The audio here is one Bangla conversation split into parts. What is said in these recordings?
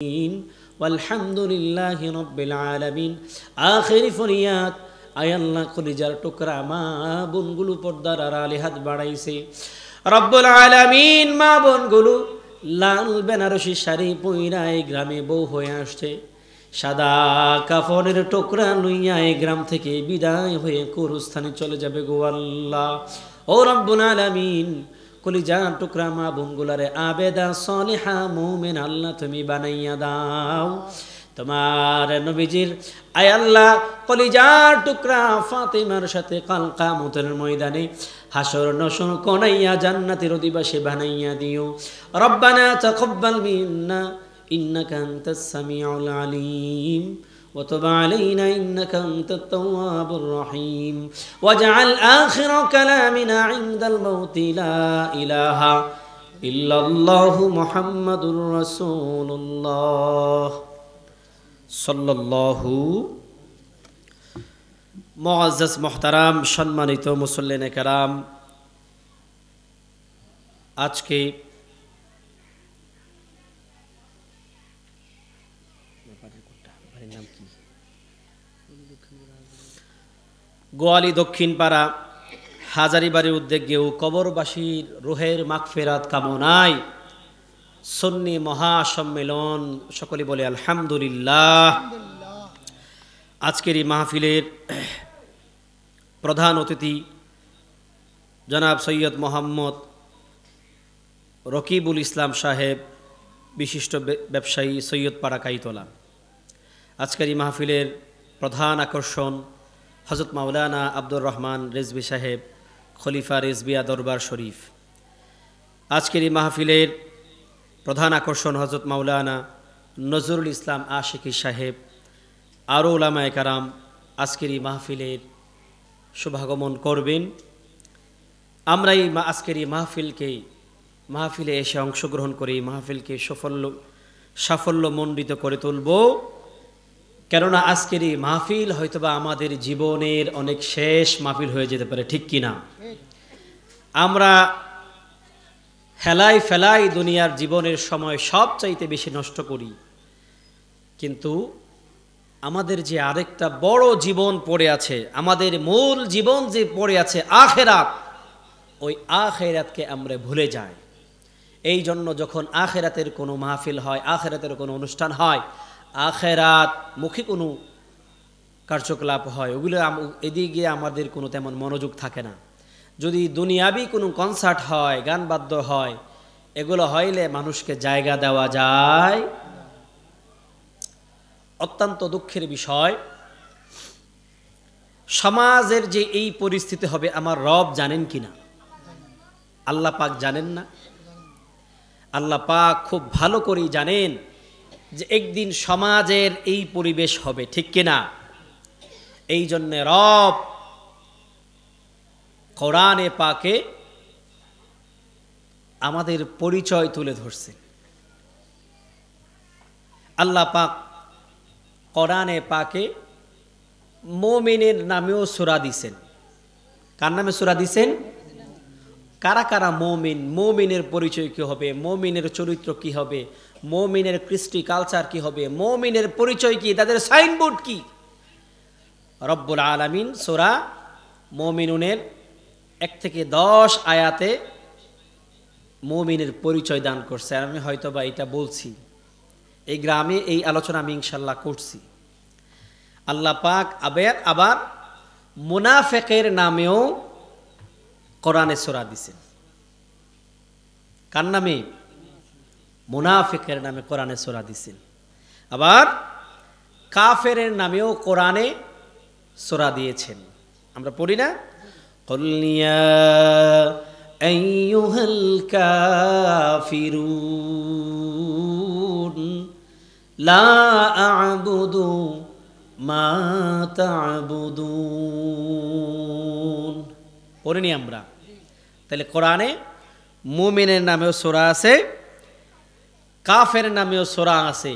والحمدلله رب العالمين آخر ফরিয়াদ আয় আল্লাহ কলিজার টুকরা মা বোনগুলো পর্দার আড়ালে হাত বাড়াইছে রব্বুল আলামিন মা বোনগুলো লাল বেনারসি শাড়ি পইরা এই গ্রামে বউ হয়ে আসছে সাদা কাফনের টুকরা লইয়া এই গ্রাম থেকে বিদায় হয়ে কুরস্থানে চলে যাবে গো আল্লাহ ও রব্বুল আলামিন কলিজার টুকরা মা বোনগুলারে আবেদা সলিহা মুমিন আল্লাহ তুমি বানাইয়া দাও তোমার নবীজির আয় আল্লাহ কলিজার টুকরা ফাতেমার সাথে কাল কিয়ামতের ময়দানে হাসর নসর কোনাইয়া জান্নাতের অধিবাসী বানাইয়া দিও রব্বানা তাকাব্বাল মিন্না ইন্নাকা আনতাস সামিউল আলিম وتب علينا إنك أنت التواب الرحيم واجعل آخر كلامنا عند الموت لا إله إلا الله محمد رسول الله صلى الله معزز محترم সম্মানিত মুসল্লিন کرام আজকে গোয়ালি দক্ষিণ পাড়া হাজারিবাড়ির উদ্যোগেও কবরবাসীর রুহের মাগফিরাত কামনায় সুন্নি মহাসম্মেলন সকলে বলে আলহামদুলিল্লাহ। আজকের এই মাহফিলের প্রধান অতিথি জনাব সৈয়দ মোহাম্মদ রকিবুল ইসলাম সাহেব, বিশিষ্ট ব্যবসায়ী, সৈয়দপাড়া কাইতলা। আজকের এই মাহফিলের প্রধান আকর্ষণ হযরত মাওলানা আব্দুর রহমান রেজভী সাহেব, খলিফা রেজবিয়া দরবার শরীফ। আজকের এই মাহফিলের প্রধান আকর্ষণ হযরত মাওলানা নজরুল ইসলাম আশিকি সাহেব, আরও উলামায়ে কারাম আজকের এই মাহফিলের শুভাগমন করবেন। আমরা এই আজকের এই মাহফিলে এসে অংশগ্রহণ করে এই মাহফিলকে সাফল্যমণ্ডিত করে তুলব। কেননা আজকের এই মাহফিল হয়তোবা আমাদের জীবনের অনেক শেষ মাহফিল হয়ে যেতে পারে, ঠিক কিনা? আমরা হেলাই ফেলাই দুনিয়ার জীবনের সময় সবচাইতে বেশি নষ্ট করি, কিন্তু আমাদের যে আরেকটা বড় জীবন পড়ে আছে, আমাদের মূল জীবন যে পড়ে আছে আখেরাত, ওই আখেরাতকে আমরা ভুলে যাই। এই জন্য যখন আখেরাতের কোনো মাহফিল হয়, আখেরাতের কোনো অনুষ্ঠান হয়, আখেরাত মুখী কোনো কার্যকলাপ হয়, ওগুলো এদিকে গিয়ে আমাদের কোনো তেমন মনোযোগ থাকে না। যদি দুনিয়াবি কোনো কনসার্ট হয়, গান বাদ্য হয়, এগুলো হইলে মানুষকে জায়গা দেওয়া যায়। অত্যন্ত দুঃখের বিষয়, সমাজের যে এই পরিস্থিতি হবে আমার রব জানেন কিনা? আল্লাহ পাক জানেন না? আল্লাহ পাক খুব ভালো করেই জানেন যে একদিন সমাজের এই পরিবেশ হবে, ঠিক কিনা? এই জন্য রব কোরআনে পাকে আমাদের পরিচয় তুলে ধরছে। আল্লাহ পাক কোরআনে পাকে মুমিনের নামেও সূরা দিছেন। কার নামে সূরা দিছেন? কারা কারা মুমিন, মুমিনের পরিচয় কি হবে, মুমিনের চরিত্র কি হবে, মুমিনের কৃষ্টি কালচার কি হবে, মুমিনের পরিচয় কি, তাদের সাইনবোর্ড কি। রব্বুল আলামিন সূরা মুমিনুনের 1 থেকে 10 আয়াতে মুমিনের পরিচয় দান করছে। আমি হয়তোবা এটা বলছি, এই গ্রামে এই আলোচনা আমি ইনশাল্লাহ করছি। আল্লাহ পাক আবার মুনাফিকের নামেও কোরআনে সূরা দিছেন। কার নামে? মুনাফিকের নামে কোরআনে সূরা দিছেন। আবার কাফেরের নামেও কোরআনে সূরা দিয়েছেন। আমরা পড়ি না? কুল ইয়া আইয়ুহাল কাফিরুন লা আ'বুদু মা তা'বুদুন। পড়িনি আমরা? তাহলে কোরআনে মুমিনের নামেও সূরা আছে, কাফের নামেও সূরা আছে,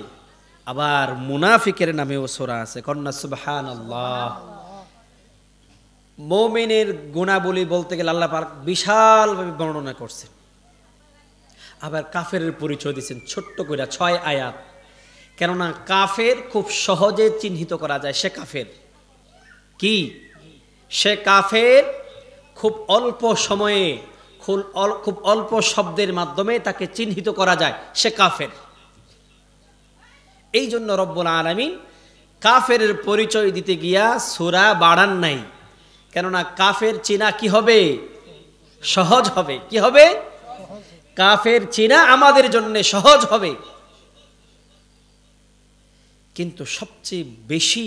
আবার মুনাফিকের নামেও সূরা আছে। কন্যা সুবহানাল্লাহ। মুমিনের গুণাবলী বলতে গেলে আল্লাহ পাক বিশালভাবে বর্ণনা করছেন। আবার কাফেরের পরিচয় দিয়েছেন ছোট্ট করে 6 আয়াত। কেননা কাফের খুব সহজে চিহ্নিত করা যায়, সে কাফের। কি? সে কাফের খুব অল্প সময়ে, খুব অল্প শব্দের মাধ্যমে তাকে চিহ্নিত করা যায়, সে কাফের। এই জন্য রব্বুল আলামিন কাফের পরিচয় দিতে গিয়া সূরা বাড়ান নাই, কেননা কাফের চিনা কি হবে? সহজ হবে। কি হবে? কাফের চিনা আমাদের জন্য সহজ হবে। কিন্তু সবচেয়ে বেশি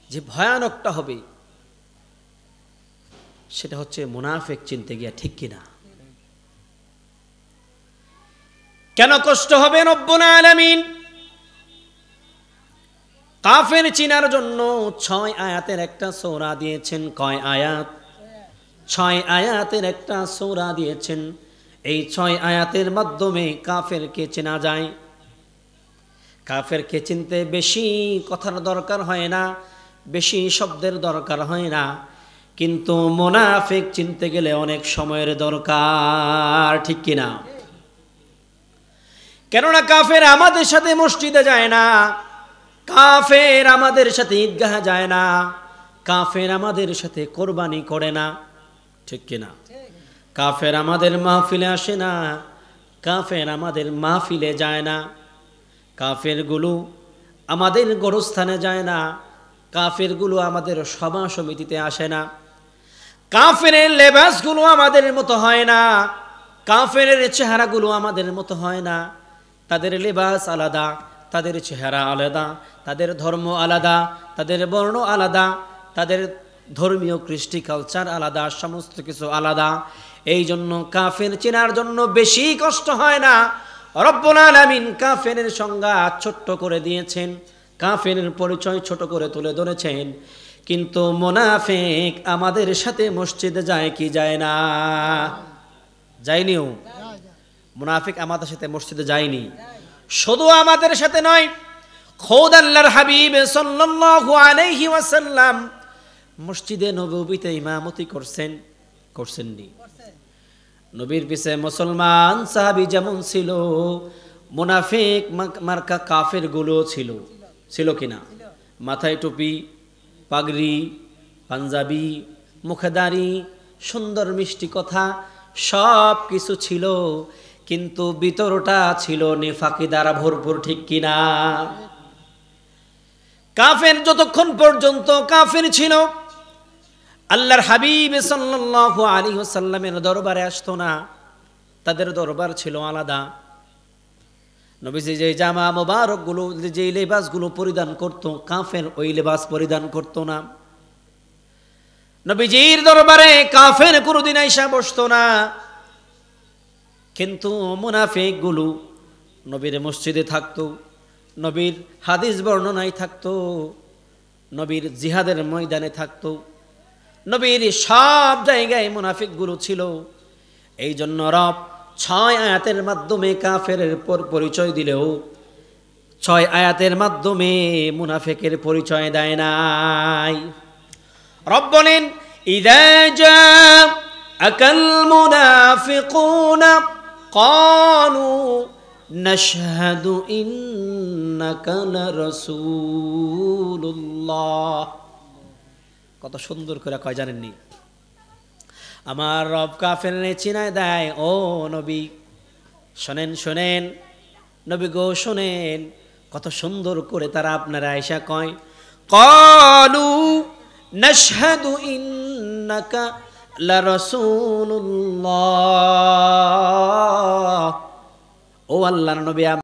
যে ভয়ানকটা হবে সেটা হচ্ছে মুনাফিক চিনতে গিয়া, ঠিক কিনা? কেন কষ্ট হবে? রব্বুল আলামিন কাফের চিনার জন্য 6 আয়াতের একটা সূরা দিয়েছেন। কয় আয়াত? 6 আয়াতের একটা সূরা দিয়েছেন। এই 6 আয়াতের মাধ্যমে কাফেরকে চেনা যায়। কাফেরকে চিনতে বেশি কথার দরকার হয় না, বেশি শব্দের দরকার হয় না, কিন্তু মুনাফিক চিনতে গেলে অনেক সময়ের দরকার, ঠিক কিনা? কেননা কাফের আমাদের সাথে মসজিদে যায় না, কাফের আমাদের সাথে ঈদগাহে যায় না, কাফের আমাদের সাথে কোরবানি করে না, ঠিক কিনা? কাফের আমাদের মাহফিলে আসে না, কাফের আমাদের মাহফিলে যায় না, কাফেরগুলো আমাদের গোরস্থানে যায় না, কাফেরগুলো আমাদের সভা সমিতিতে আসে না, কাফেরের লেবাসগুলো আমাদের মতো হয় না, কাফেরের চেহারাগুলো আমাদের মতো হয় না। তাদের লেবাস আলাদা, তাদের চেহারা আলাদা, তাদের ধর্ম আলাদা, তাদের বর্ণ আলাদা, তাদের ধর্মীয় কৃষ্টি কালচার আলাদা, সমস্ত কিছু আলাদা। এই জন্য কাফের চেনার জন্য বেশি কষ্ট হয় না। রব্বুল আলামিন কাফেরের সংজ্ঞা ছোট্ট করে দিয়েছেন, কাফেরের পরিচয় ছোট করে তুলে ধরেছেন। কিন্তু মুনাফিক আমাদের সাথে মসজিদে যায় কি যায় না? যায়নিও। মুনাফিক আমাদের সাথে মসজিদে যায়নি। শুধু আমাদের সাথে নয়, খোদ আল্লাহর হাবিব সাল্লাল্লাহু আলাইহি ওয়াসাল্লাম মসজিদে নববীতে ইমামতি করছেননি। নবীর পিছে মুসলমান সাহাবী যেমন ছিল, মুনাফিক মার্কা কাফের গুলো ছিল কিনা? মাথায় টুপি, পাগড়ি, পাঞ্জাবি, মুখদারি, সুন্দর মিষ্টি কথা সব কিছু ছিল, কিন্তু ভিতরটা ছিল নিফাকি দ্বারা ভরপুর, ঠিক কিনা? কাফের যতক্ষণ পর্যন্ত কাফের ছিল, আল্লাহর হাবিব সাল্লাল্লাহু আলাইহি ওয়াসাল্লামের দরবারে আসতো না। তাদের দরবার ছিল আলাদা। নবীজি যে জামা মোবারকগুলো, যে লেবাসগুলো পরিধান করত, কাফের ওই লেবাস পরিধান করত না। নবীজির দরবারে কাফের কোনোদিন আইসা বসতো না। কিন্তু মুনাফিকগুলো নবীর মসজিদে থাকতো, নবীর হাদিস বর্ণনায় থাকতো, নবীর জিহাদের ময়দানে থাকতো, নবীর সব জায়গায় মুনাফিকগুলো ছিল। এই জন্য রব 6 আয়াতের মাধ্যমে কাফের পরিচয় দিলেও 6 আয়াতের মাধ্যমে মুনাফিকের পরিচয় দেয় নাই। রব বলেন, ইযা জাআকাল মুনাফিকুনা ক্বালু নাশহাদু ইন্নাকা লারাসূলুল্লাহ। কত সুন্দর করে কয় জানেননি? আমার রব কাফেরকে চিনায় দেয়, ও নবী শোনেন, নবী গো শোনেন, কত সুন্দর করে তারা আপনারা আয়েশা কয়, ক্বালু নাশহাদু ইন্নাকা লারাসূলুল্লাহ। ও আল্লাহর নবী,